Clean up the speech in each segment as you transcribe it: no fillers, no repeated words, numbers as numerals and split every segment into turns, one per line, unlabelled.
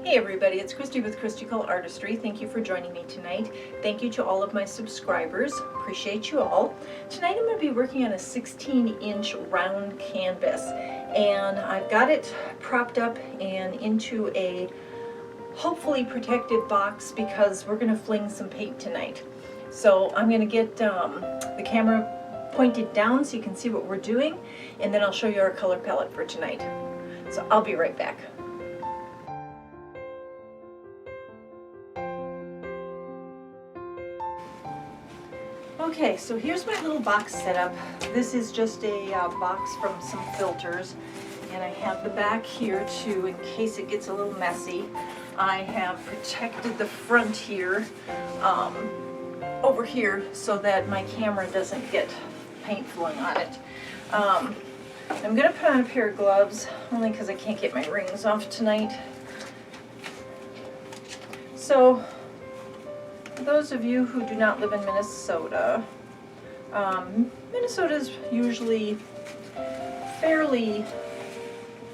Hey everybody, it's Christy with Christy Artistry. Thank you for joining me tonight. Thank you to all of my subscribers. Appreciate you all. Tonight I'm going to be working on a 16-inch round canvas, and I've got it propped up and into a hopefully protective box because we're going to fling some paint tonight. So I'm going to get the camera pointed down so you can see what we're doing, and then I'll show you our color palette for tonight. So I'll be right back. Okay, so here's my little box setup. This is just a box from some filters, and I have the back here too in case it gets a little messy. I have protected the front here, over here, so that my camera doesn't get paint flung on it. I'm going to put on a pair of gloves only because I can't get my rings off tonight. So, for those of you who do not live in Minnesota, Minnesota is usually fairly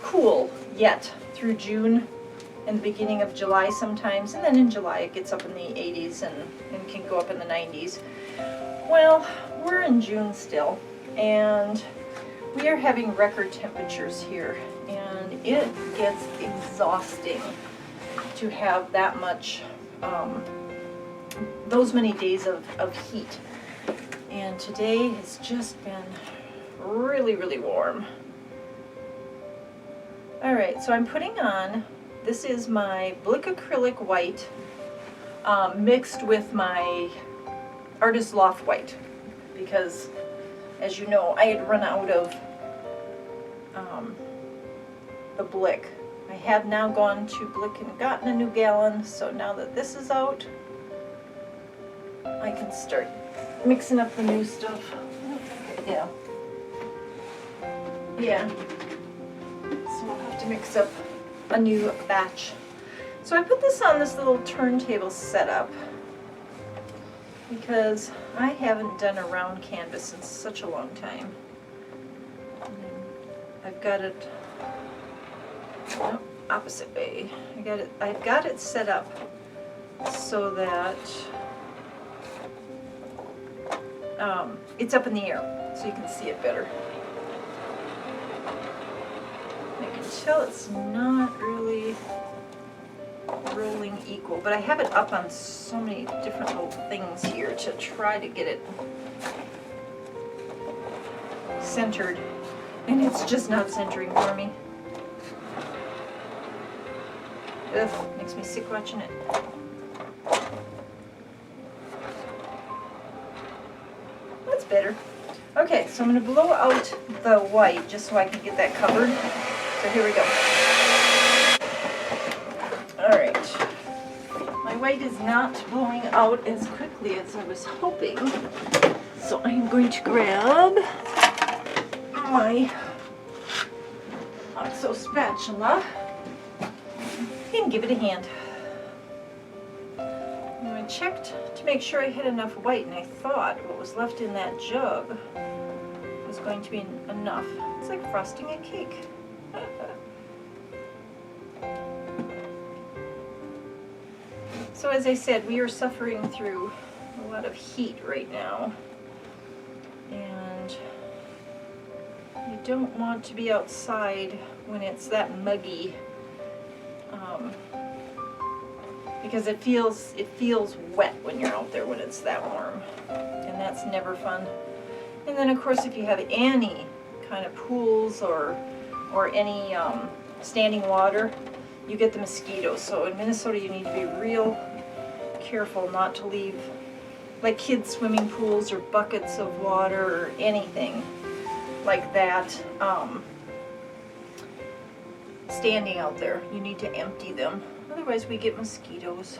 cool yet through June and the beginning of July sometimes, and then in July it gets up in the 80s and can go up in the 90s. Well, we're in June still, and we are having record temperatures here, and it gets exhausting to have that much those many days of heat. And today has just been really, really warm. Alright, so I'm putting on, this is my Blickrylic White mixed with my Artist Loft White, because as you know I had run out of the Blick. I have now gone to Blick and gotten a new gallon, so now that this is out, I can start mixing up the new stuff. Yeah. So I'll have to mix up a new batch. So I put this on this little turntable setup because I haven't done a round canvas in such a long time. I've got it opposite way. I've got it set up so that it's up in the air so you can see it better. I can tell it's not really rolling equal, but I have it up on so many different little things here to try to get it centered, and it's just not centering for me. Ugh, makes me sick watching it. That's better. Okay, so I'm going to blow out the white just so I can get that covered. So here we go. Alright. My white is not blowing out as quickly as I was hoping. So I'm going to grab my OXO spatula and give it a hand. And I checked to make sure I had enough white, and I thought what was left in that jug was going to be enough. It's like frosting a cake. So as I said, we are suffering through a lot of heat right now, and you don't want to be outside when it's that muggy, because it feels wet when you're out there when it's that warm, and that's never fun. And then of course if you have any kind of pools or any standing water, you get the mosquitoes. So in Minnesota you need to be real careful not to leave like kids swimming pools or buckets of water or anything like that standing out there. You need to empty them, otherwise we get mosquitoes.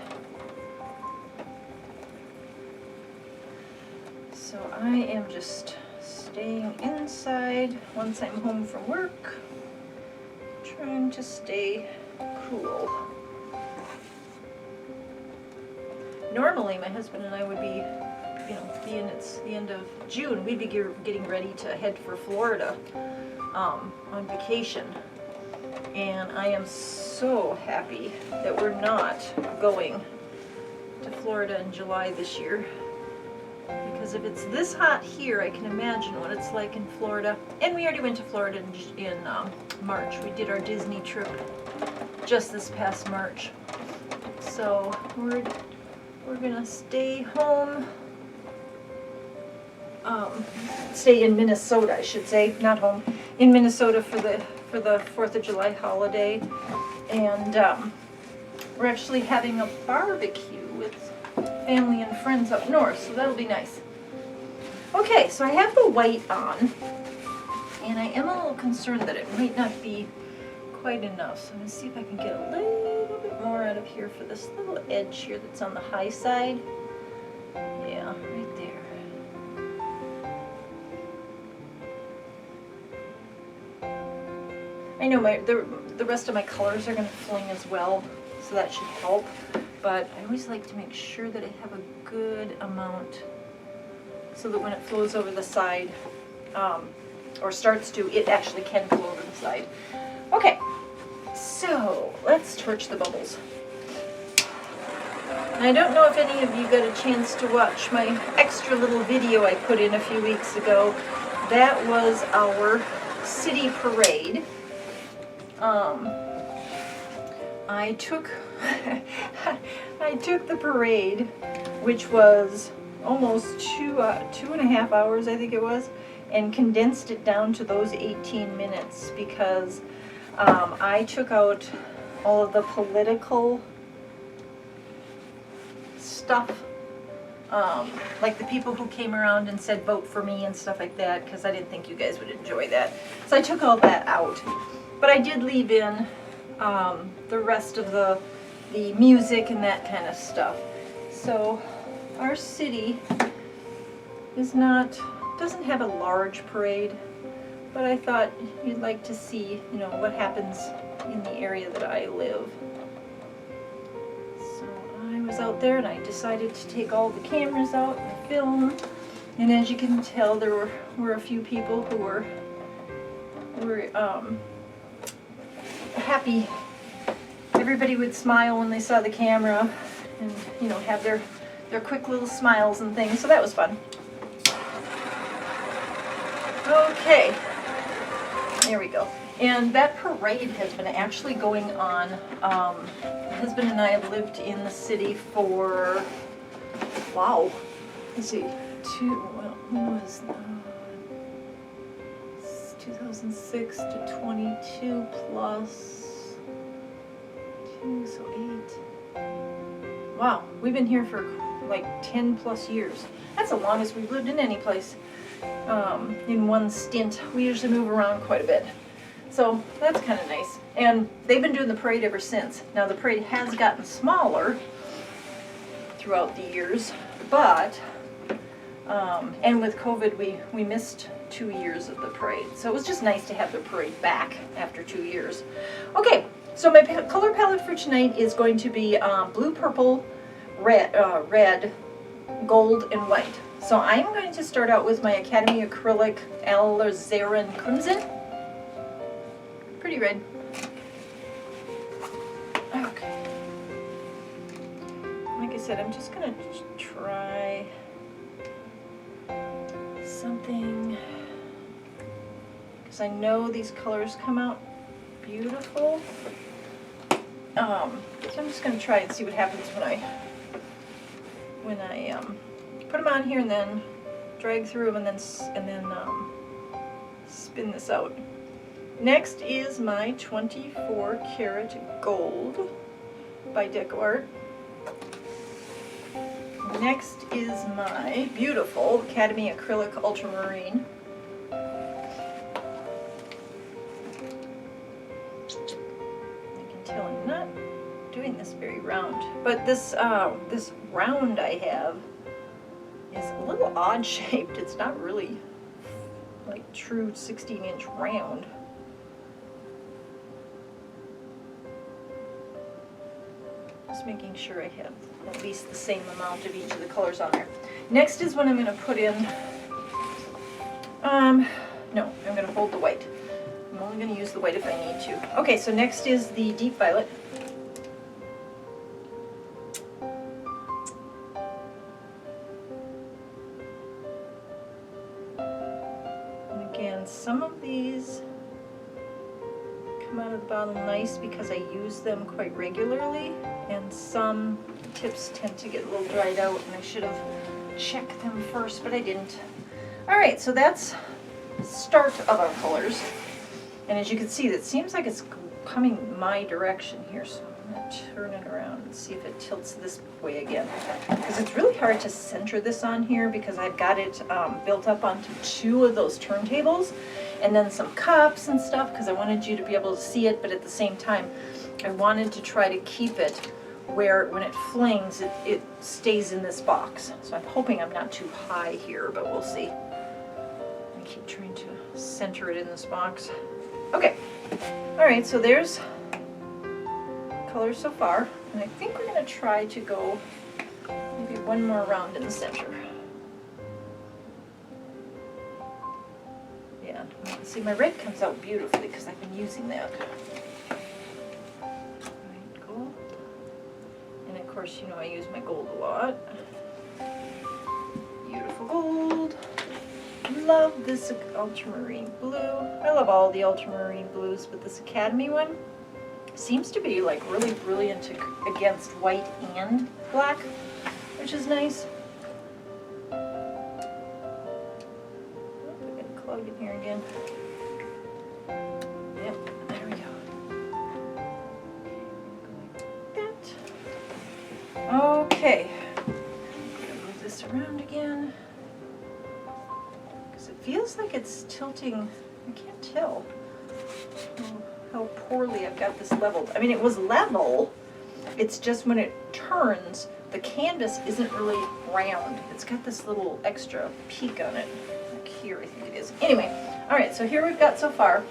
So I am just staying inside once I'm home from work, trying to stay cool. Normally my husband and I would be, being it's the end of June, we'd be getting ready to head for Florida on vacation. And I am so happy that we're not going to Florida in July this year. Because if it's this hot here, I can imagine what it's like in Florida. And we already went to Florida in March. We did our Disney trip just this past March. So we're gonna stay home. Stay in Minnesota, I should say, not home. In Minnesota for the 4th of July holiday. And we're actually having a barbecue with family and friends up north, so that'll be nice. Okay, so I have the white on, and I am a little concerned that it might not be quite enough. So I'm going to see if I can get a little bit more out of here for this little edge here that's on the high side. Yeah, right there. I know the rest of my colors are going to fling as well, so that should help. But I always like to make sure that I have a good amount so that when it flows over the side, or starts to, it actually can flow over the side. Okay, so let's torch the bubbles. And I don't know if any of you got a chance to watch my extra little video I put in a few weeks ago. That was our city parade. I took the parade, which was almost two and a half hours, I think it was, and condensed it down to those 18 minutes because I took out all of the political stuff, like the people who came around and said vote for me and stuff like that, because I didn't think you guys would enjoy that. So I took all that out. But I did leave in the rest of the music and that kind of stuff. So our city doesn't have a large parade, but I thought you'd like to see, you know, what happens in the area that I live. So I was out there and I decided to take all the cameras out and film. And as you can tell, there were a few people who were happy. Everybody would smile when they saw the camera and, you know, have their quick little smiles and things, so that was fun. Okay, there we go. And that parade has been actually going on. My husband and I have lived in the city for, wow, let's see, when was that? 2006 to 22 plus 2, so 8. Wow, we've been here for like 10 plus years. That's the longest we've lived in any place in one stint. We usually move around quite a bit. So that's kind of nice. And they've been doing the parade ever since. Now the parade has gotten smaller throughout the years, but and with COVID we missed 2 years of the parade. So it was just nice to have the parade back after 2 years. Okay, so my color palette for tonight is going to be blue, purple, red, gold, and white. So I'm going to start out with my Academy Acrylic Alizarin Crimson. Pretty red. Okay. Like I said, I'm just going to try something, because I know these colors come out beautiful. So I'm just going to try and see what happens when I put them on here and then drag through them and then spin this out. Next is my 24 karat gold by Deco. Next is my beautiful Academy Acrylic Ultramarine. I can tell I'm not doing this very round, but this round I have is a little odd shaped. It's not really like true 16-inch round. Just making sure I have at least the same amount of each of the colors on there. Next is when I'm going to put in, no, I'm going to hold the white. I'm only only going to use the white if I need to. Okay, so next is the deep violet. And again, some of these come out of the bottle nice because I use them quite regularly, and some tips tend to get a little dried out, and I should have checked them first, but I didn't. All right, so that's the start of our colors. And as you can see, it seems like it's coming my direction here, so I'm going to turn it around and see if it tilts this way again. Because it's really hard to center this on here because I've got it built up onto two of those turntables, and then some cups and stuff, because I wanted you to be able to see it, but at the same time, I wanted to try to keep it where when it flings, it stays in this box. So I'm hoping I'm not too high here, but we'll see. I keep trying to center it in this box. Okay, all right, so there's colors so far, and I think we're going to try to go maybe one more round in the center. Yeah, see, my red comes out beautifully because I've been using that. Right, gold. And of course, you know, I use my gold a lot. Beautiful gold. Love this ultramarine blue. I love all the ultramarine blues, but this Academy one seems to be like really brilliant against white and black, which is nice. Oh, I got a clog in here again. Yep, there we go. Like that. Okay, I'm gonna move this around again. It feels like it's tilting. I can't tell how poorly I've got this leveled. I mean, it was level. It's just when it turns, the canvas isn't really round. It's got this little extra peak on it. Like here, I think it is. Anyway, all right, so here we've got so far.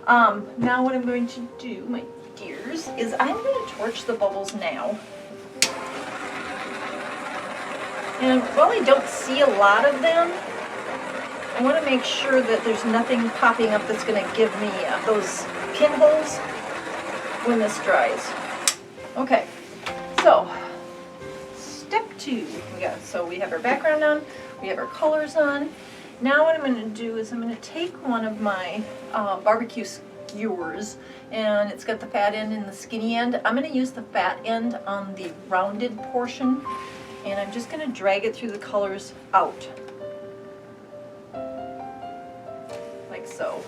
Now what I'm going to do, my dears, is I'm going to torch the bubbles now. And while I don't see a lot of them, I want to make sure that there's nothing popping up that's going to give me those pinholes when this dries. Okay, so step 2. We have our background on, we have our colors on. Now what I'm going to do is I'm going to take one of my barbecue skewers, and it's got the fat end and the skinny end. I'm going to use the fat end on the rounded portion, and I'm just going to drag it through the colors out. Like so.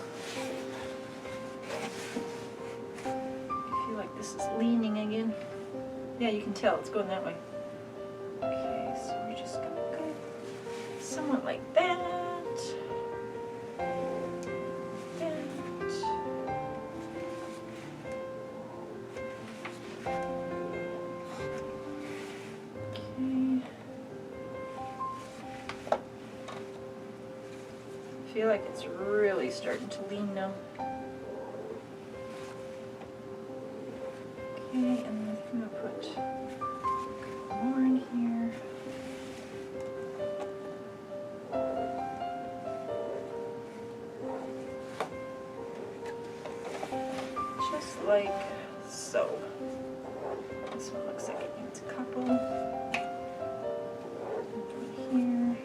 I feel like this is leaning again. Yeah, you can tell it's going that way. Okay, so we're just going to go somewhat like that. I feel like it's really starting to lean now. Okay, and then I'm going to put a couple more in here. Just like so. This one looks like it needs a couple. Here.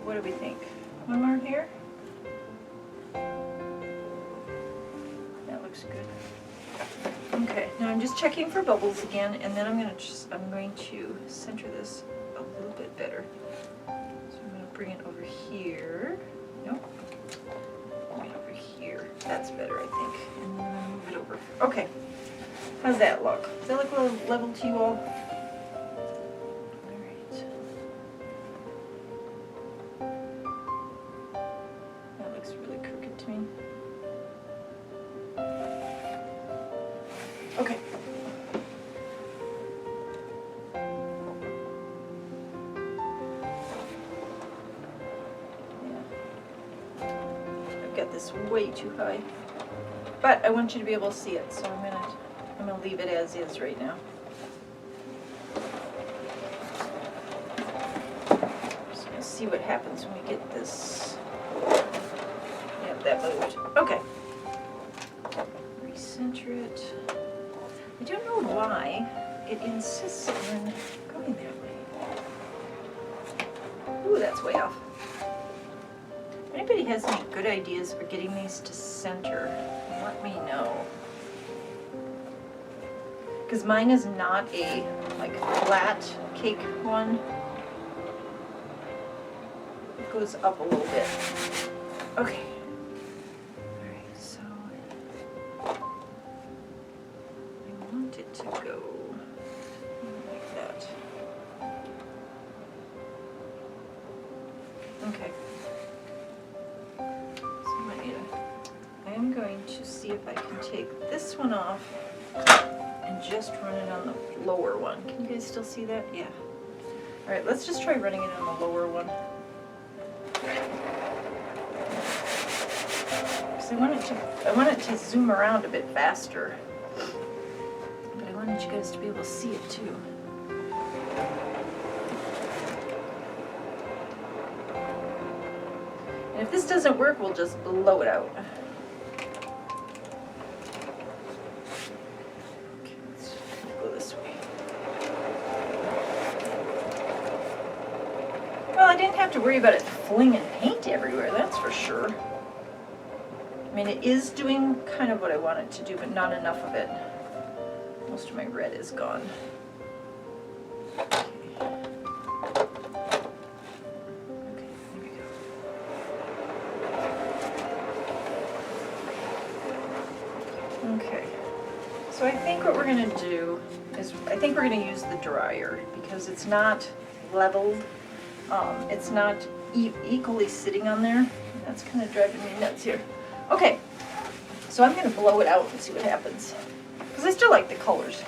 What do we think? One more here? That looks good. Okay, now I'm just checking for bubbles again, and then I'm going to center this a little bit better. So I'm going to bring it over here. Nope. Bring it over here. That's better, I think. And then I'll move it over. Okay. How's that look? Does that look a little level to you all? Okay. Yeah. I've got this way too high, but I want you to be able to see it, so I'm gonna leave it as is right now. Just gonna Let's see what happens when we get this. Yep, that moved. Okay. Recenter it. I don't know why it insists on going that way. Ooh, that's way off. If anybody has any good ideas for getting these to center, let me know. Because mine is not a like flat cake one. It goes up a little bit. Okay. Alright, so I want it to go like that. Okay. So I am going to see if I can take this one off and just run it on the lower one. Can you guys still see that? Yeah. Alright, let's just try running it on the lower one. Because I want it to zoom around a bit faster. But I wanted you guys to be able to see it too. And if this doesn't work, we'll just blow it out. I didn't have to worry about it flinging paint everywhere, that's for sure. I mean, it is doing kind of what I want it to do, but not enough of it. Most of my red is gone. Okay, there we go. Okay, so I think what we're going to do is, I think we're going to use the dryer because it's not leveled. It's not equally sitting on there. That's kind of driving me nuts here. Okay, so I'm going to blow it out and see what happens. Because I still like the colors.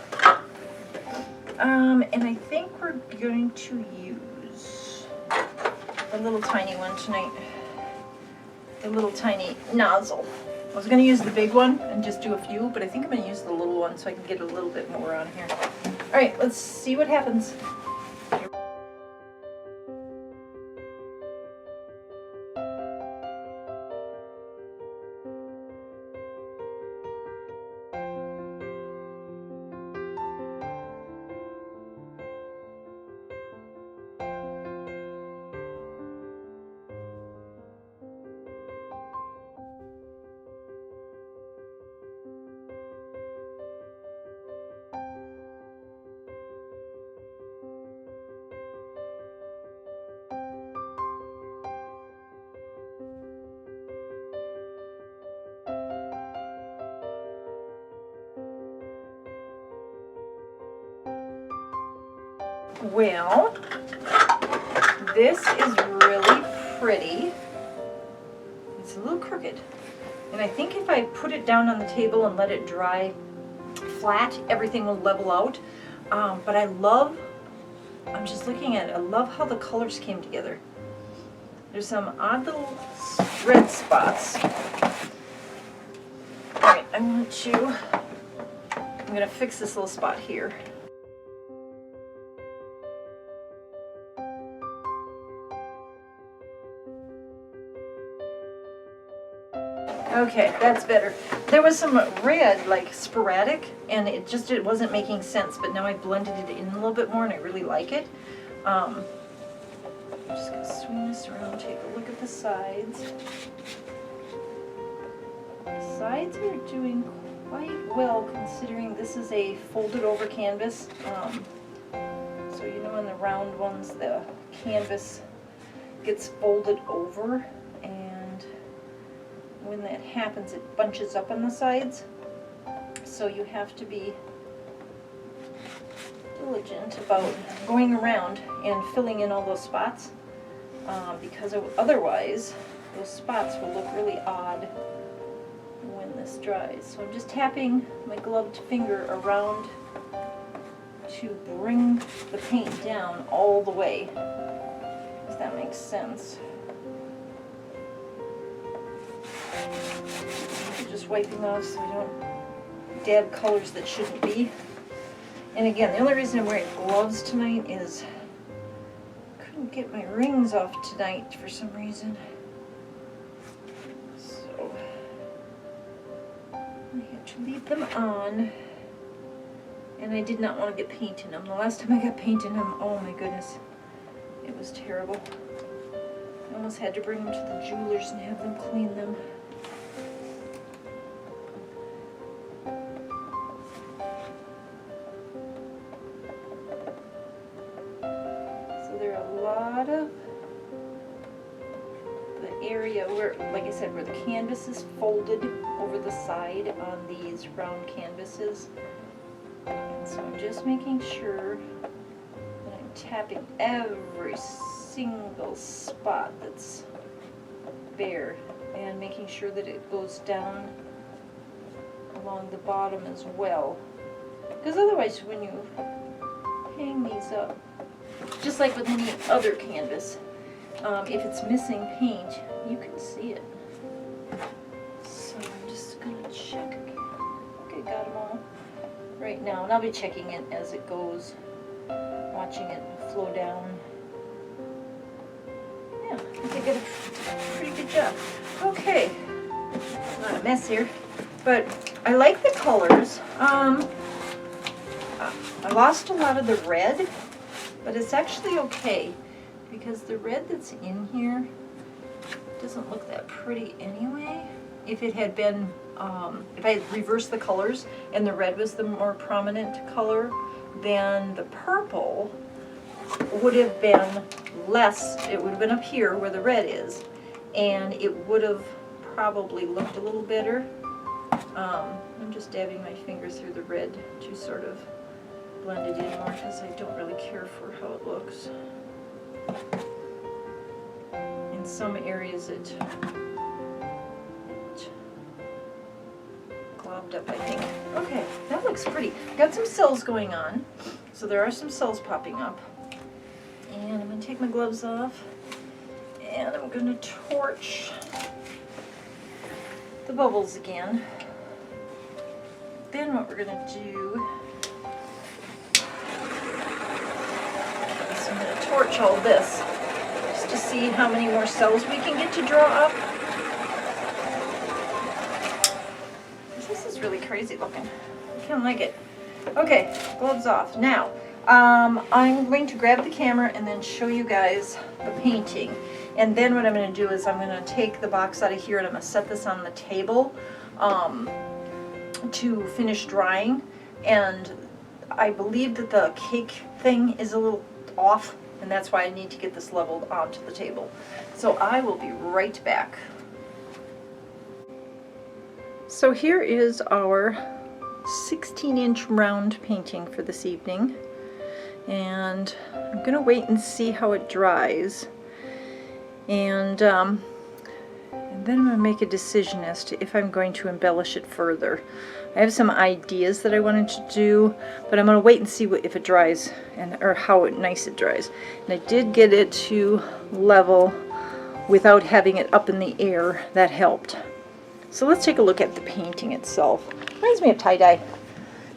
And I think we're going to use a little tiny one tonight. The little tiny nozzle. I was going to use the big one and just do a few, but I think I'm going to use the little one so I can get a little bit more on here. Alright, let's see what happens. Well, this is really pretty. It's a little crooked. And I think if I put it down on the table and let it dry flat, everything will level out. But I'm just looking at it, I love how the colors came together. There's some odd little red spots. Alright, I'm gonna fix this little spot here. Okay, that's better. There was some red, like sporadic, and it wasn't making sense, but now I blended it in a little bit more and I really like it. I'm just going to swing this around, take a look at the sides. The sides are doing quite well considering this is a folded over canvas. So you know in the round ones the canvas gets folded over, and when that happens it bunches up on the sides, so you have to be diligent about going around and filling in all those spots, because otherwise those spots will look really odd when this dries. So I'm just tapping my gloved finger around to bring the paint down all the way, if that makes sense. Just wiping off so I don't dab colors that shouldn't be. And again, the only reason I'm wearing gloves tonight is I couldn't get my rings off tonight for some reason. So I had to leave them on. And I did not want to get paint in them. The last time I got paint in them, oh my goodness, it was terrible. I almost had to bring them to the jewelers and have them clean them. So there are a lot of the area where, like I said, where the canvas is folded over the side on these round canvases. And so I'm just making sure that I'm tapping every single spot that's bare and making sure that it goes down along the bottom as well. Because otherwise when you hang these up, just like with any other canvas, if it's missing paint, you can see it. So I'm just going to check again. Okay, got them all right now, and I'll be checking it as it goes, watching it flow down. Yeah, I think I did a pretty good job. Okay, not a mess here, but I like the colors. I lost a lot of the red, but it's actually okay because the red that's in here doesn't look that pretty anyway. If it had been, if I had reversed the colors and the red was the more prominent color, then the purple would have been less, it would have been up here where the red is, and it would have probably looked a little better. I'm just dabbing my finger through the red to sort of blend it in more because I don't really care for how it looks. In some areas it globbed up, I think. Okay, that looks pretty. Got some cells going on, so there are some cells popping up. And I'm going to take my gloves off, and I'm going to torch the bubbles again. Then what we're going to do is I'm going to torch all this just to see how many more cells we can get to draw up. This is really crazy looking. I kind of like it. Okay, gloves off. Now, I'm going to grab the camera and then show you guys the painting. And then what I'm going to do is I'm going to take the box out of here and I'm going to set this on the table to finish drying. And I believe that the cake thing is a little off, and that's why I need to get this leveled onto the table. So I will be right back. So here is our 16-inch round painting for this evening. And I'm going to wait and see how it dries. And then I'm going to make a decision as to if I'm going to embellish it further. I have some ideas that I wanted to do, but I'm going to wait and see if it dries or how nice it dries. And I did get it to level without having it up in the air. That helped. So let's take a look at the painting itself. Reminds me of tie-dye.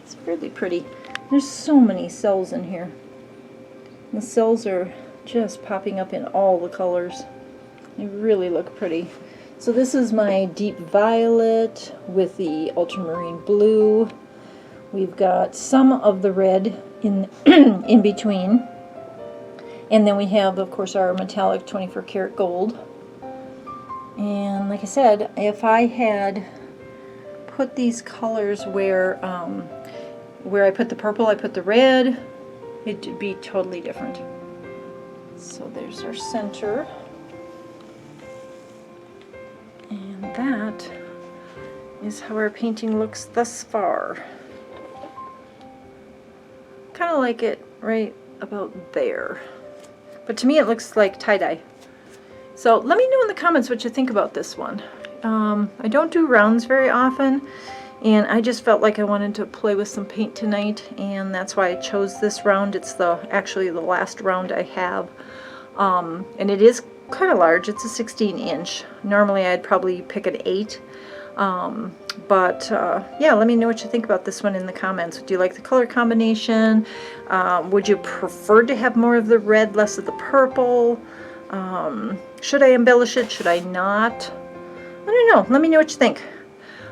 It's really pretty. There's so many cells in here. The cells are just popping up in all the colors. They really look pretty. So this is my deep violet with the ultramarine blue. We've got some of the red in in between. And then we have, of course, our metallic 24 karat gold. And like I said, if I had put these colors where I put the purple, I put the red, it'd be totally different. So there's our center. And that is how our painting looks thus far. Kind of like it right about there. But to me it looks like tie-dye. So let me know in the comments what you think about this one. I don't do rounds very often, and I just felt like I wanted to play with some paint tonight, and that's why I chose this round. It's actually the last round I have, and it is kind of large. It's a 16-inch. Normally I'd probably pick an 8, Yeah, let me know what you think about this one in the comments. Do you like the color combination? Would you prefer to have more of the red, less of the purple? Should I embellish it? Should I not? I don't know. Let me know what you think.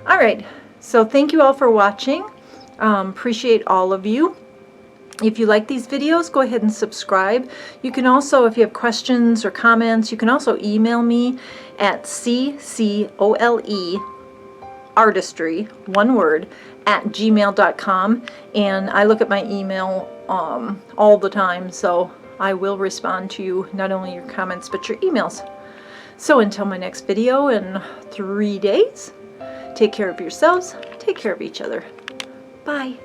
All right. So thank you all for watching. Appreciate all of you. If you like these videos, go ahead and subscribe. You can also, if you have questions or comments, you can also email me at artistry, one word, @gmail.com, and I look at my email all the time, so I will respond to you, not only your comments but your emails. So until my next video in 3 days, take care of yourselves, take care of each other. Bye.